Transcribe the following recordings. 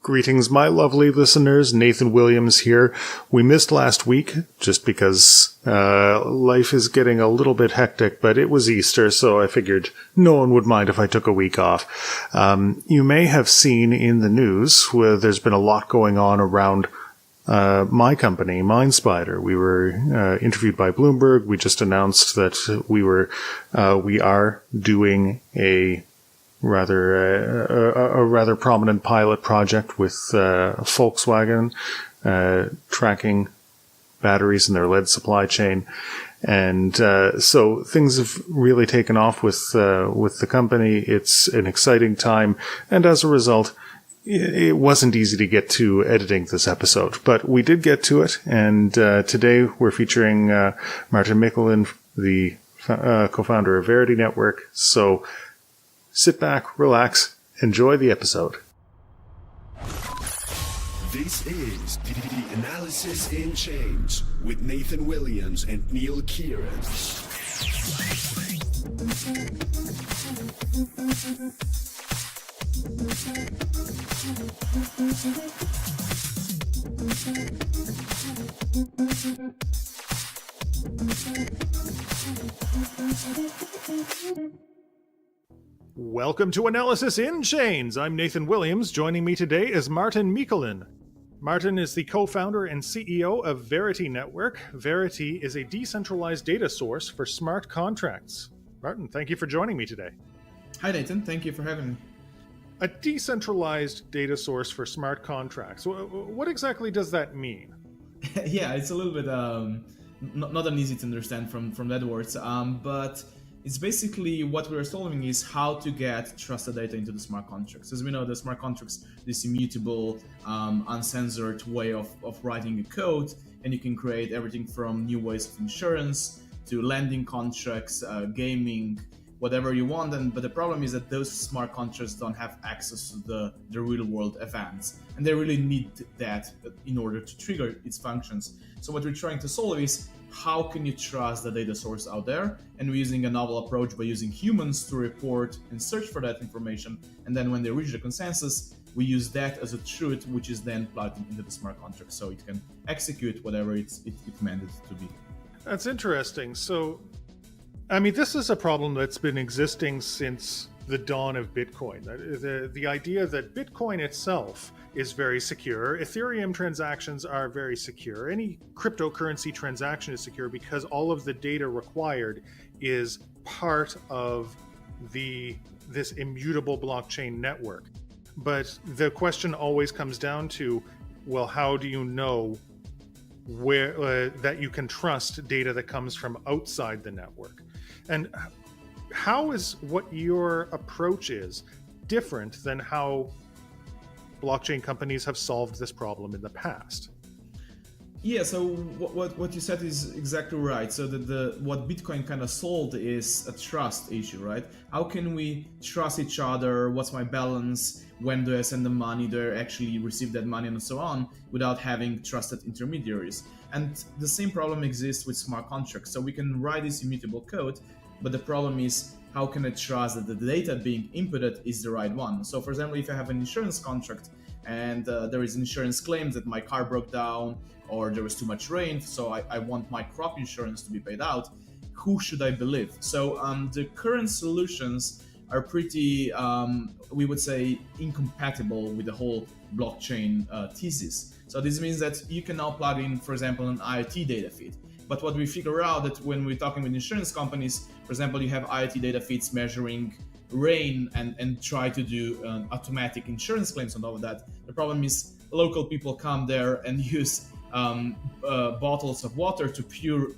Greetings, my lovely listeners. Nathan Williams here. We missed last week just because life is getting a little bit hectic, but it was Easter, so I figured no one would mind if I took a week off. You may have seen in the news where there's been a lot going on around my company, MindSpider. We were interviewed by Bloomberg. We just announced that we are doing a rather prominent pilot project with Volkswagen, tracking batteries in their lead supply chain. And so things have really taken off with the company. It's an exciting time. And as a result, it wasn't easy to get to editing this episode, but we did get to it. And today we're featuring Martin Mikeln, the co-founder of Verity.Network. So sit back, relax, enjoy the episode. This is the Analysis in Change with Nathan Williams and Neil Kieran. Welcome to Analysis in Chains. I'm Nathan Williams. Joining me today is Martin Mikeln. Martin is the co-founder and CEO of Verity.Network. Verity is a decentralized data source for smart contracts. Martin, thank you for joining me today. Hi, Nathan. Thank you for having me. A decentralized data source for smart contracts. What exactly does that mean? Yeah, it's a little bit not an easy to understand from that words, but it's basically what we're solving is how to get trusted data into the smart contracts. As we know, the smart contracts, this immutable, uncensored way of writing a code, and you can create everything from new ways of insurance to lending contracts, gaming, whatever you want. But the problem is that those smart contracts don't have access to the real world events, and they really need that in order to trigger its functions. So what we're trying to solve is how can you trust the data source out there? And we're using a novel approach by using humans to report and search for that information. And then when they reach the consensus, we use that as a truth, which is then plugged into the smart contract so it can execute whatever it meant it to be. That's interesting. So, I mean, this is a problem that's been existing since the dawn of Bitcoin. The idea that Bitcoin itself is very secure. Ethereum transactions are very secure. Any cryptocurrency transaction is secure because all of the data required is part of this immutable blockchain network. But the question always comes down to, well, how do you know where that you can trust data that comes from outside the network? And how is what your approach is different than how blockchain companies have solved this problem in the past? Yeah, so what you said is exactly right. So what Bitcoin kind of solved is a trust issue, right? How can we trust each other? What's my balance? When do I send the money? Do I actually receive that money and so on without having trusted intermediaries? And the same problem exists with smart contracts. So we can write this immutable code, but the problem is how can I trust that the data being inputted is the right one? So for example, if I have an insurance contract and there is insurance claims that my car broke down or there was too much rain, so I want my crop insurance to be paid out, who should I believe? So the current solutions are pretty, we would say, incompatible with the whole blockchain thesis. So this means that you can now plug in, for example, an IoT data feed. But what we figure out that when we're talking with insurance companies, for example, you have IoT data feeds measuring rain and try to do automatic insurance claims on all of that. The problem is local people come there and use bottles of water to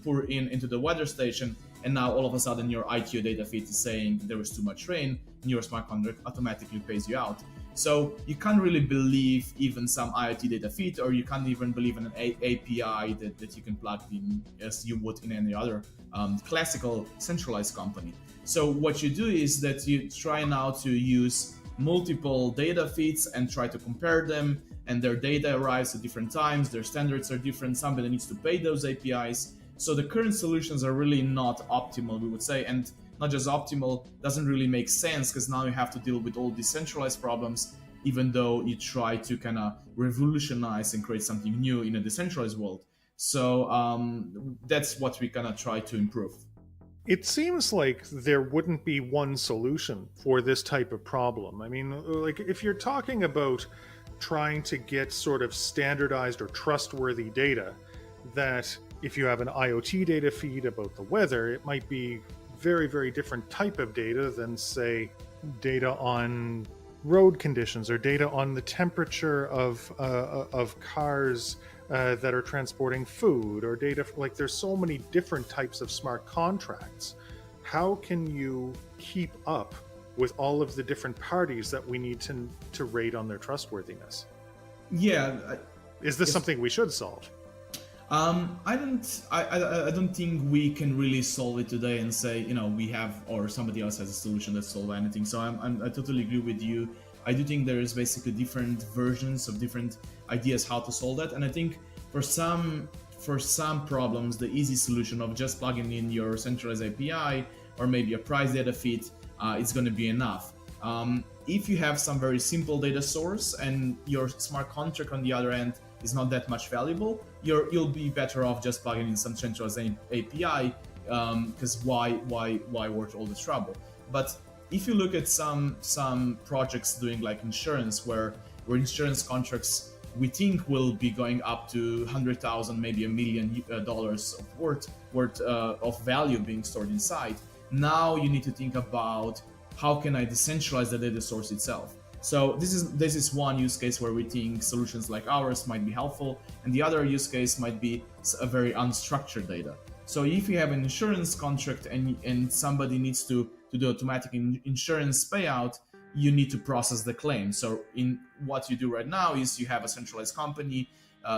pour into the weather station, and now all of a sudden your ITO data feed is saying there was too much rain, and your smart contract automatically pays you out. So you can't really believe even some IoT data feed, or you can't even believe in an API that you can plug in as you would in any other classical centralized company. So what you do is that you try now to use multiple data feeds and try to compare them, and their data arrives at different times, their standards are different, somebody needs to pay those APIs. So the current solutions are really not optimal, we would say, and not just optimal, doesn't really make sense because now you have to deal with all these centralized problems even though you try to kind of revolutionize and create something new in a decentralized world. So that's what we kind of try to improve. It seems like there wouldn't be one solution for this type of problem. I mean, like, if you're talking about trying to get sort of standardized or trustworthy data, that if you have an IoT data feed about the weather, it might be very, very different type of data than, say, data on road conditions or data on the temperature of cars that are transporting food, or data like, there's so many different types of smart contracts. How can you keep up with all of the different parties that we need to rate on their trustworthiness? Yeah. Is this something we should solve? I don't think we can really solve it today and say, we have, or somebody else has a solution that solves anything. So I totally agree with you. I do think there is basically different versions of different ideas how to solve that. And I think for some problems, the easy solution of just plugging in your centralized API or maybe a price data feed, it's going to be enough. If you have some very simple data source and your smart contract on the other end is not that much valuable, you'll be better off just plugging in some centralized API, because why worth all the trouble? But if you look at some projects doing like insurance, where insurance contracts we think will be going up to 100,000, maybe $1 million of worth of value being stored inside. Now you need to think about how can I decentralize the data source itself. So this is one use case where we think solutions like ours might be helpful, and the other use case might be a very unstructured data. So if you have an insurance contract and somebody needs to do automatic insurance payout, you need to process the claim. So in what you do right now is you have a centralized company,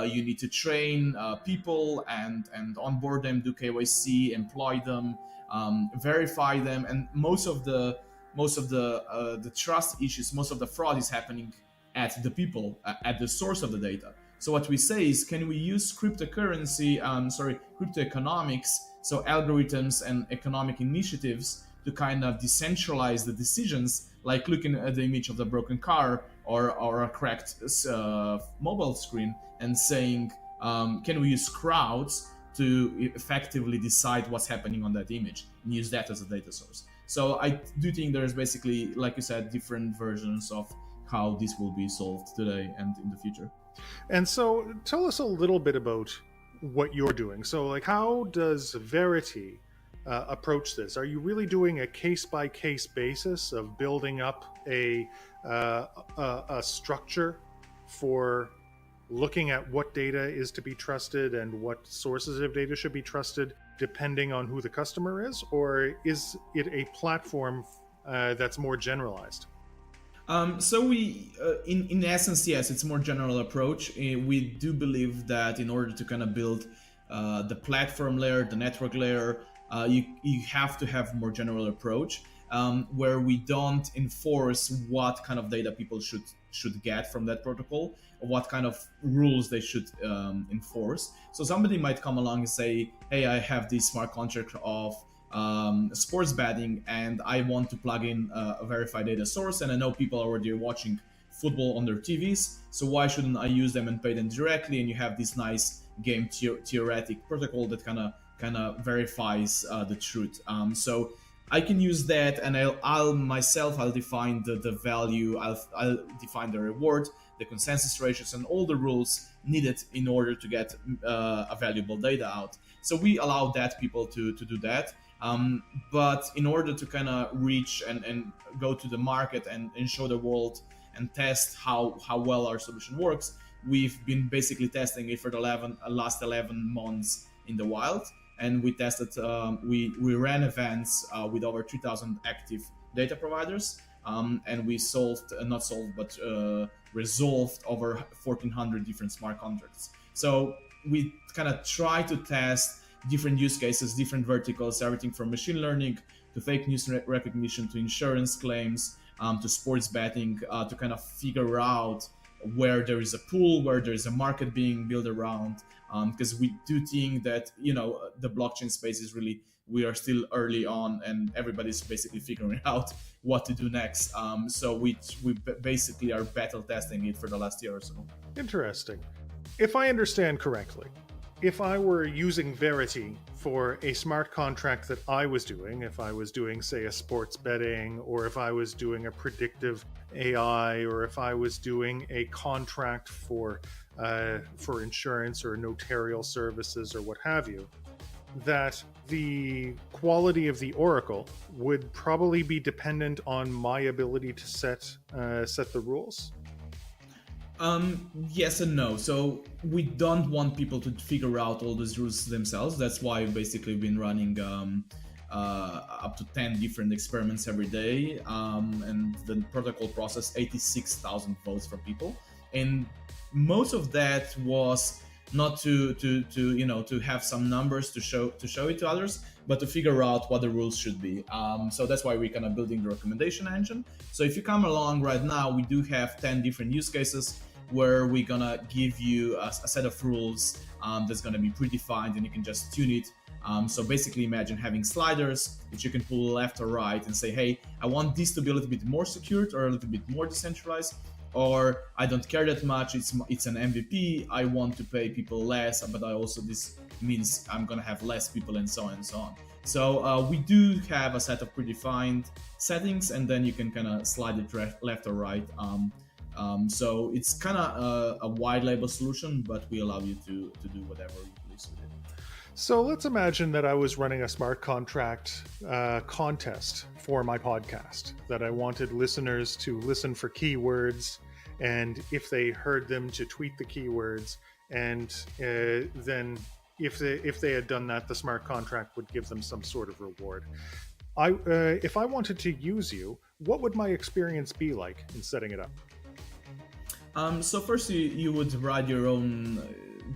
you need to train people and onboard them, do KYC, employ them, verify them, and most of the trust issues, most of the fraud is happening at the people, at the source of the data. So what we say is, can we use cryptoeconomics, so algorithms and economic initiatives, to kind of decentralize the decisions, like looking at the image of the broken car or a cracked mobile screen and saying, can we use crowds to effectively decide what's happening on that image and use that as a data source? So I do think there's basically, like you said, different versions of how this will be solved today and in the future. And so tell us a little bit about what you're doing. So, like, how does Verity approach this? Are you really doing a case-by-case basis of building up a structure for looking at what data is to be trusted and what sources of data should be trusted depending on who the customer is? Or is it a platform that's more generalized? So we, in essence, yes, it's a more general approach. We do believe that in order to kind of build the platform layer, the network layer, you have to have a more general approach, where we don't enforce what kind of data people should get from that protocol, or what kind of rules they should enforce. So somebody might come along and say, hey, I have this smart contract of sports betting, and I want to plug in a verified data source, and I know people already are watching football on their TVs, so why shouldn't I use them and pay them directly? And you have this nice game theoretic protocol that kind of verifies the truth. So I can use that, and I'll define the value, I'll define the reward, the consensus ratios, and all the rules needed in order to get a valuable data out. So we allow that people to do that. But in order to kind of reach and go to the market and show the world and test how well our solution works, we've been basically testing it for the last 11 months in the wild. And we tested, we ran events with over 3,000 active data providers, and we resolved over 1,400 different smart contracts. So we kind of try to test different use cases, different verticals, everything from machine learning to fake news recognition to insurance claims, to sports betting, to kind of figure out where there is a pool, where there is a market being built around, because we do think that the blockchain space is really we are still early on, and everybody's basically figuring out what to do next. So we basically are battle testing it for the last year or so. Interesting. If I understand correctly, if I were using Verity for a smart contract that I was doing, if I was doing, say, a sports betting, or if I was doing a predictive AI, or if I was doing a contract for insurance or notarial services or what have you, that the quality of the oracle would probably be dependent on my ability to set the rules. Yes and no. So we don't want people to figure out all those rules themselves. That's why basically we've been running up to 10 different experiments every day, and the protocol processed 86,000 votes from people, and most of that was not to have some numbers to show it to others, but to figure out what the rules should be. So that's why we're kind of building the recommendation engine. So if you come along right now, we do have 10 different use cases where we're gonna give you a set of rules that's gonna be predefined, and you can just tune it. So basically imagine having sliders that you can pull left or right and say, hey, I want this to be a little bit more secured or a little bit more decentralized, or I don't care that much, it's an MVP, I want to pay people less, but I also, this means I'm gonna have less people, and so on and so on. So we do have a set of predefined settings, and then you can kind of slide it left or right. So it's kind of a wide label solution, but we allow you to do whatever you please with it. So let's imagine that I was running a smart contract contest for my podcast, that I wanted listeners to listen for keywords, and if they heard them, to tweet the keywords, and then if they had done that, the smart contract would give them some sort of reward. If I wanted to use you, what would my experience be like in setting it up? So first you would write your own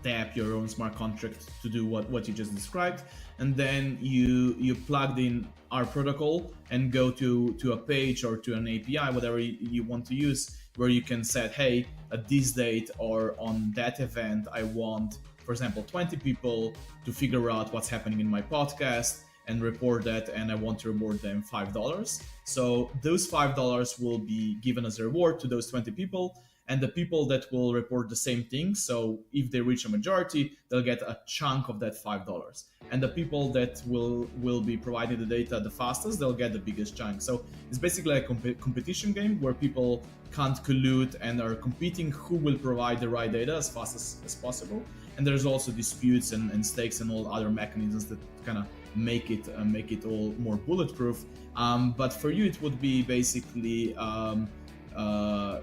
dApp, your own smart contract to do what you just described, and then you plugged in our protocol and go to a page or to an API, whatever you want to use, where you can set, hey, at this date or on that event, I want, for example, 20 people to figure out what's happening in my podcast and report that, and I want to reward them $5. So those $5 will be given as a reward to those 20 people. And the people that will report the same thing, so if they reach a majority, they'll get a chunk of that $5. And the people that will be providing the data the fastest, they'll get the biggest chunk. So it's basically a competition game where people can't collude and are competing who will provide the right data as fast as possible. And there's also disputes and stakes and all other mechanisms that kind of make it all more bulletproof. But for you, it would be basically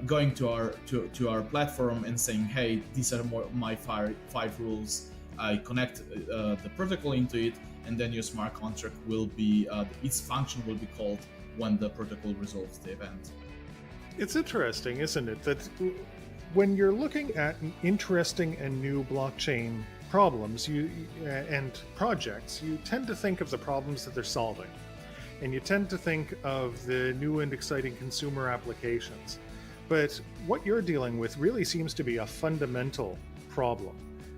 going to our platform and saying, hey, these are my five rules. I connect the protocol into it, and then your smart contract will be its function will be called when the protocol resolves the event. It's interesting, isn't it, that when you're looking at interesting and new blockchain problems and projects, you tend to think of the problems that they're solving. And you tend to think of the new and exciting consumer applications. But what you're dealing with really seems to be a fundamental problem.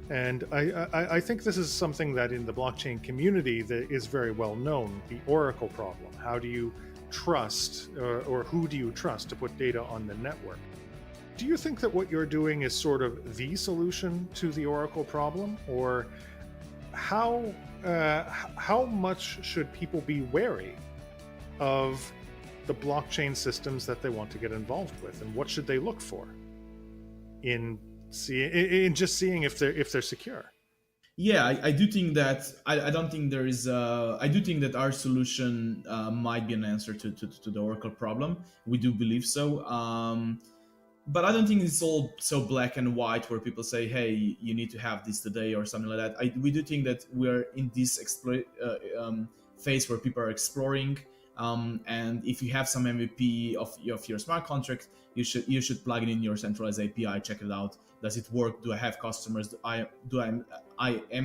And I think this is something that in the blockchain community that is very well known, the Oracle problem. How do you trust, or who do you trust to put data on the network? Do you think that what you're doing is sort of the solution to the Oracle problem? Or how much should people be wary of the blockchain systems that they want to get involved with, and what should they look for in just seeing if they're secure? Yeah, I do think that I don't think there is. I do think that our solution might be an answer to the Oracle problem. We do believe so. But I don't think it's all so black and white where people say, hey, you need to have this today or something like that. We do think that we're in this phase where people are exploring. And if you have some MVP of your smart contract, you should plug it in your centralized API, check it out. Does it work? Do I have customers? Am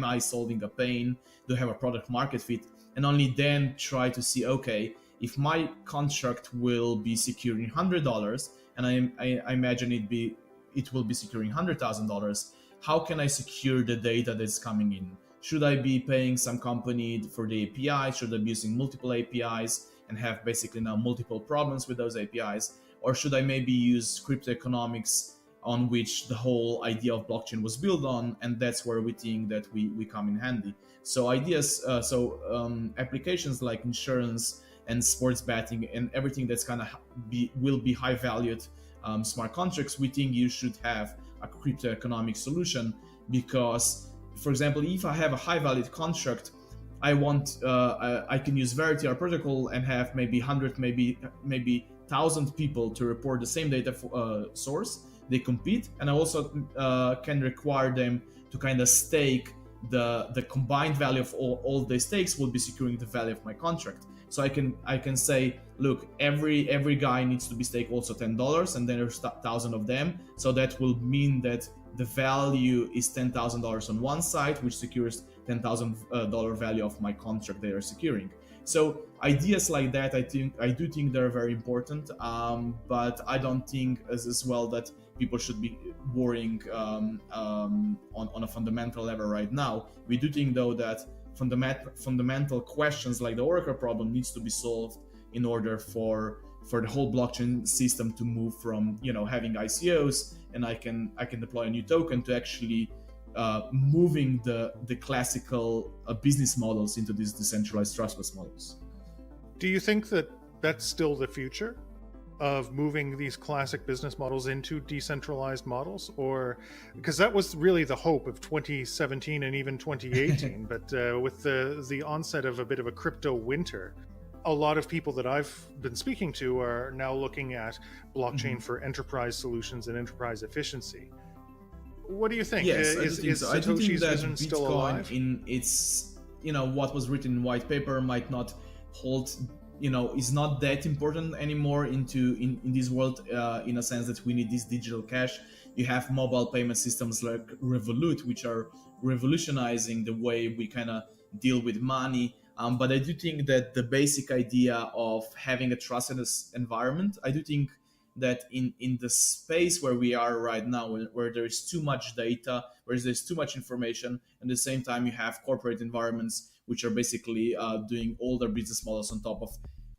I solving a pain? Do I have a product market fit? And only then try to see, okay, if my contract will be securing $100, and I imagine it will be securing $100,000, how can I secure the data that's coming in? Should I be paying some company for the API? Should I be using multiple APIs and have basically now multiple problems with those APIs? Or should I maybe use crypto economics on which the whole idea of blockchain was built on? And that's where we think that we come in handy. So applications like insurance and sports betting and everything that's kind of will be high valued smart contracts, we think you should have a crypto economic solution. Because, for example, if I have a high valued contract, I can use Verity, our protocol, and have maybe 100, maybe 1,000 people to report the same data source. They compete, and I also can require them to kind of stake the combined value of all the stakes will be securing the value of my contract. So I can say, look, every guy needs to be staked also $10, and then there's 1,000 of them. So that will mean that the value is $10,000 on one side, which secures $10,000 value of my contract they are securing. So ideas like that, I do think they're very important, but I don't think as well that people should be worrying on a fundamental level right now. We do think though that fundamental questions like the Oracle problem needs to be solved in order for the whole blockchain system to move from having ICOs and I can deploy a new token to actually moving the classical business models into these decentralized trustless models. Do you think that that's still the future of moving these classic business models into decentralized models? Or because that was really the hope of 2017 and even 2018, but with the onset of a bit of a crypto winter, a lot of people that I've been speaking to are now looking at blockchain for enterprise solutions and enterprise efficiency. What do you think? Yes, Is so. I do think that vision still Bitcoin alive? in its, what was written in white paper might not hold, is not that important anymore in this world, in a sense that we need this digital cash. You have mobile payment systems like Revolut, which are revolutionizing the way we kind of deal with money. But I do think that the basic idea of having a trusted environment, I do think that in the space where we are right now, where there is too much data, where there's too much information, and at the same time you have corporate environments which are basically doing all their business models on top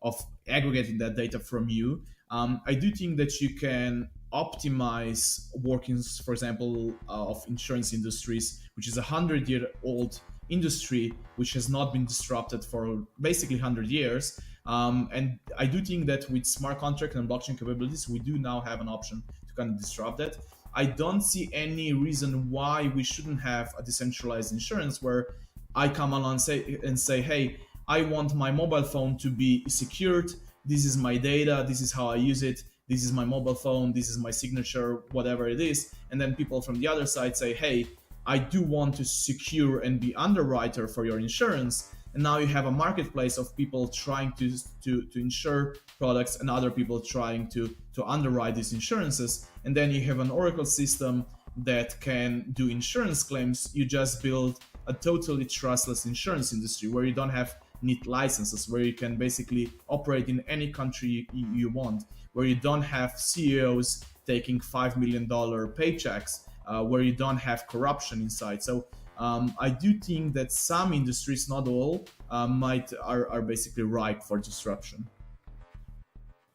of aggregating that data from you. I do think that you can optimize workings, for example, of insurance industries, which is 100-year-old industry which has not been disrupted for basically 100 years. And I do think that with smart contract and blockchain capabilities, we do now have an option to kind of disrupt that. I don't see any reason why we shouldn't have a decentralized insurance where I come along and say, hey, I want my mobile phone to be secured. This is my data. This is how I use it. This is my mobile phone. This is my signature, whatever it is. And then people from the other side say, hey, I do want to secure and be underwriter for your insurance. And now you have a marketplace of people trying to insure products and other people trying to underwrite these insurances. And then you have an Oracle system that can do insurance claims. You just build a totally trustless insurance industry where you don't have need licenses, where you can basically operate in any country you want, where you don't have CEOs taking $5 million paychecks, where you don't have corruption inside. So I do think that some industries, not all, are basically ripe for disruption.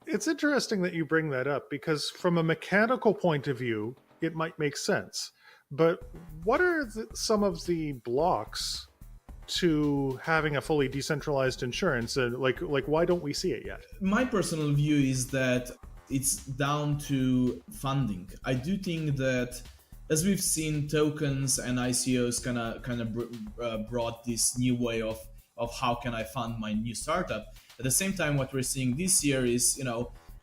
It's interesting that you bring that up because from a mechanical point of view, it might make sense. But what are some of the blocks to having a fully decentralized insurance? Like why don't we see it yet? My personal view is that it's down to funding. I do think that as we've seen, tokens and ICOs kind of brought this new way of how can I fund my new startup. At the same time, what we're seeing this year is,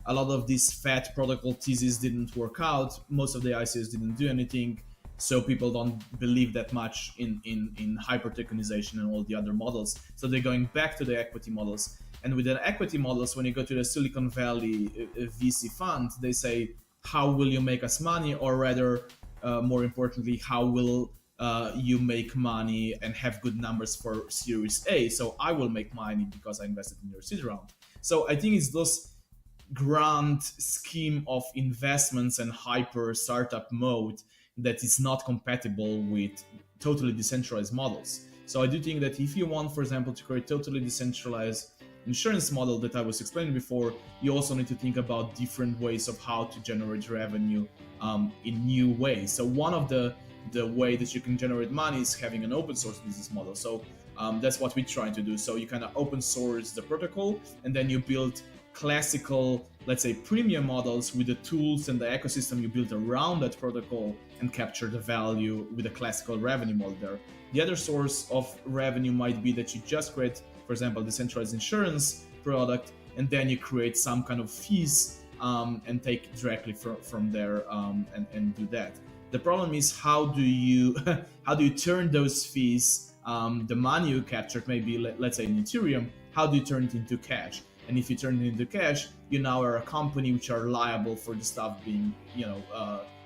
a lot of these fat protocol theses didn't work out. Most of the ICOs didn't do anything. So people don't believe that much in hyper tokenization and all the other models. So they're going back to the equity models. And with the equity models, when you go to the Silicon Valley VC fund, they say, how will you make us money? Or rather, more importantly, how will you make money and have good numbers for Series A? So I will make money because I invested in your seed round. So I think it's those grand scheme of investments and hyper startup mode that is not compatible with totally decentralized models. So I do think that if you want, for example, to create totally decentralized insurance model that I was explaining before, you also need to think about different ways of how to generate revenue in new ways. So one of the way that you can generate money is having an open source business model. So that's what we're trying to do. So you kind of open source the protocol, and then you build classical, let's say, premium models with the tools and the ecosystem you build around that protocol and capture the value with a classical revenue model there. The other source of revenue might be that you just create, for example, decentralized insurance product, and then you create some kind of fees and take directly from there and do that. The problem is how do you turn those fees, the money you captured, maybe let's say in Ethereum, how do you turn it into cash? And if you turn it into cash, you now are a company which are liable for the stuff being,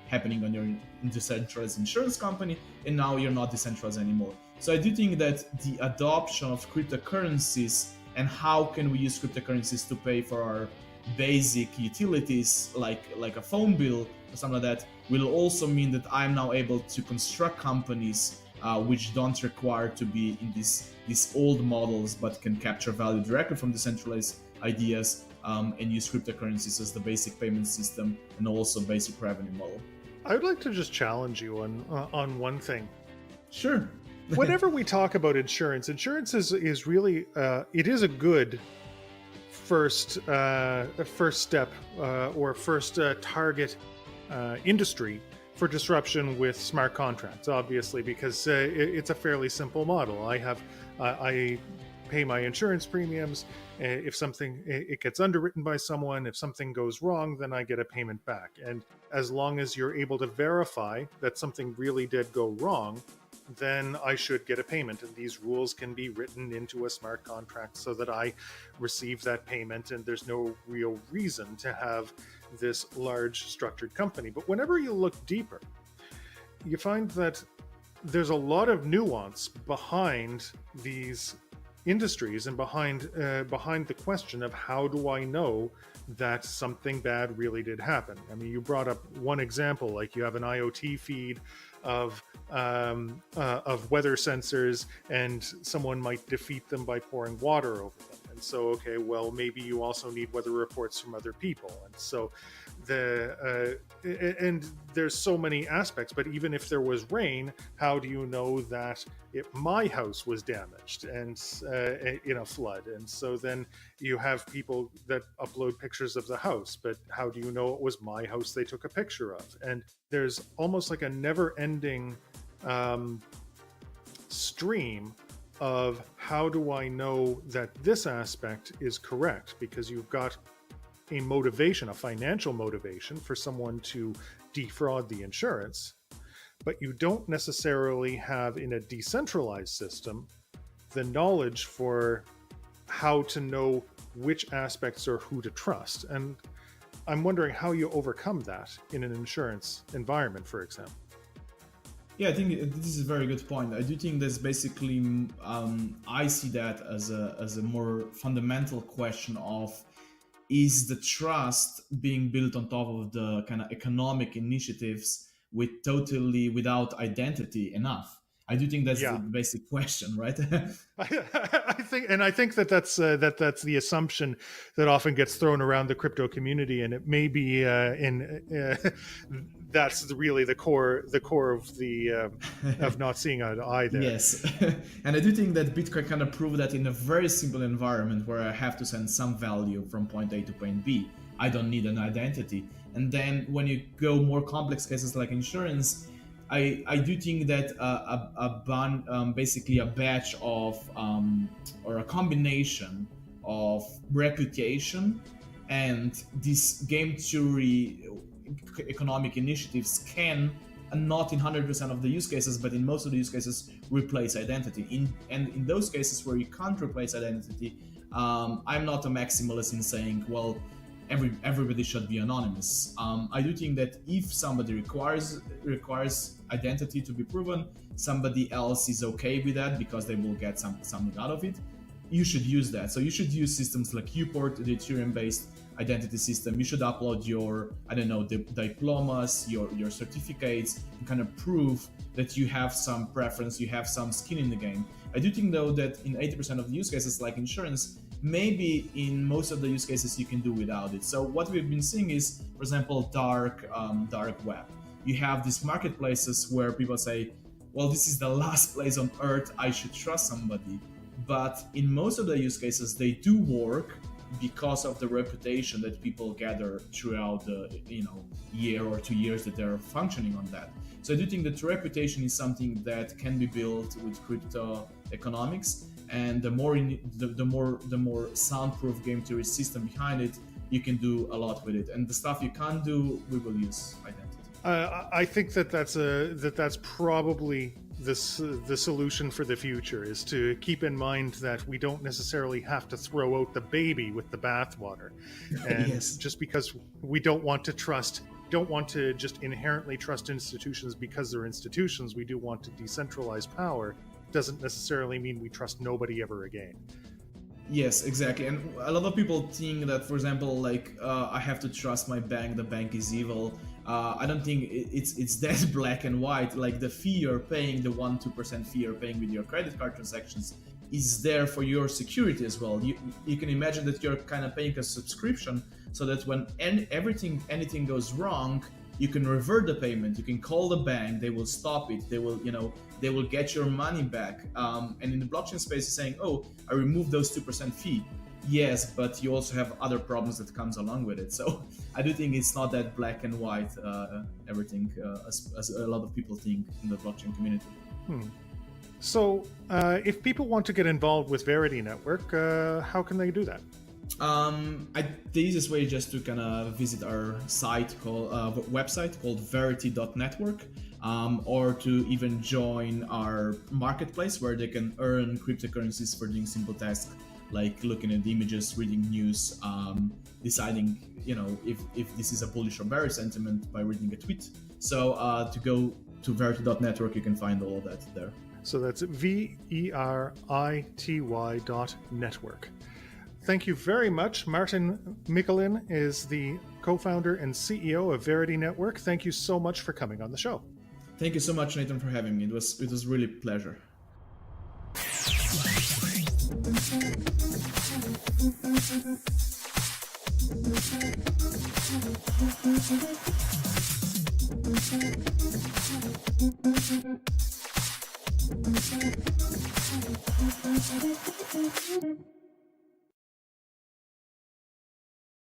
happening on your decentralized insurance company, and now you're not decentralized anymore. So I do think that the adoption of cryptocurrencies and how can we use cryptocurrencies to pay for our basic utilities like a phone bill or something like that will also mean that I'm now able to construct companies which don't require to be in these old models, but can capture value directly from decentralized ideas and use cryptocurrencies as the basic payment system and also basic revenue model. I would like to just challenge you on one thing. Sure. Whenever we talk about insurance is really it is a good first step or first target industry for disruption with smart contracts, obviously, because it's a fairly simple model. I pay my insurance premiums. If something it gets underwritten by someone, if something goes wrong, then I get a payment back. And as long as you're able to verify that something really did go wrong, then I should get a payment. And these rules can be written into a smart contract so that I receive that payment, and there's no real reason to have this large structured company. But whenever you look deeper, you find that there's a lot of nuance behind these industries and behind the question of how do I know that something bad really did happen. I mean, you brought up one example, like you have an IoT feed of weather sensors, and someone might defeat them by pouring water over them. And so, okay, well, maybe you also need weather reports from other people. And so and there's so many aspects, but even if there was rain, how do you know that my house was damaged and in a flood? And so then you have people that upload pictures of the house, but how do you know it was my house they took a picture of? And there's almost like a never-ending stream of how do I know that this aspect is correct, because you've got a motivation, a financial motivation for someone to defraud the insurance, but you don't necessarily have in a decentralized system the knowledge for how to know which aspects are who to trust. And I'm wondering how you overcome that in an insurance environment, for example. Yeah, I think this is a very good point. I do think that's basically, I see that as a more fundamental question of, is the trust being built on top of the kind of economic initiatives without identity enough? I do think that's the basic question, right? I think that's the assumption that often gets thrown around the crypto community, and it may be that's really the core of the of not seeing eye to eye there. Yes, and I do think that Bitcoin kind of proved that in a very simple environment where I have to send some value from point A to point B. I don't need an identity. And then when you go more complex cases like insurance, I do think that basically a batch of or a combination of reputation and these game theory economic initiatives can, not in 100% of the use cases, but in most of the use cases, replace identity. In those cases where you can't replace identity, I'm not a maximalist in saying, well, everybody should be anonymous. I do think that if somebody requires identity to be proven, somebody else is okay with that because they will get something out of it, you should use that. So you should use systems like Uport, the Ethereum-based identity system. You should upload your, I don't know, diplomas, your certificates, and kind of prove that you have some preference, you have some skin in the game. I do think though that in 80% of the use cases like insurance, maybe in most of the use cases you can do without it. So what we've been seeing is, for example, dark web. You have these marketplaces where people say, well, this is the last place on earth I should trust somebody. But in most of the use cases, they do work because of the reputation that people gather throughout the year or 2 years that they're functioning on that. So I do think that reputation is something that can be built with crypto economics, and the more soundproof game theory system behind it, you can do a lot with it. And the stuff you can't do, we will use identity. I think that's probably the solution for the future, is to keep in mind that we don't necessarily have to throw out the baby with the bathwater. And Yes. just because we don't want to just inherently trust institutions because they're institutions, we do want to decentralize power, doesn't necessarily mean we trust nobody ever again. Yes, exactly. And a lot of people think that, for example, like I have to trust my bank, the bank is evil. I don't think it's that black and white. Like the fee you're paying, the 1-2% fee you're paying with your credit card transactions, is there for your security as well. You can imagine that you're kind of paying a subscription so that when anything goes wrong, you can revert the payment. You can call the bank, they will stop it. They will get your money back. And in the blockchain space, it's saying, oh, I removed those 2% fee. Yes, but you also have other problems that comes along with it. So I do think it's not that black and white, everything, as a lot of people think in the blockchain community. So if people want to get involved with Verity.Network, how can they do that? The easiest way is just to kind of visit our website called Verity.Network, or to even join our marketplace where they can earn cryptocurrencies for doing simple tasks like looking at images, reading news, deciding if this is a bullish or bearish sentiment by reading a tweet. So to go to Verity.Network, you can find all of that there. So that's Verity.Network. Thank you very much. Martin Mikeln is the co-founder and CEO of Verity.Network. Thank you so much for coming on the show. Thank you so much, Nathan, for having me. It was really a pleasure.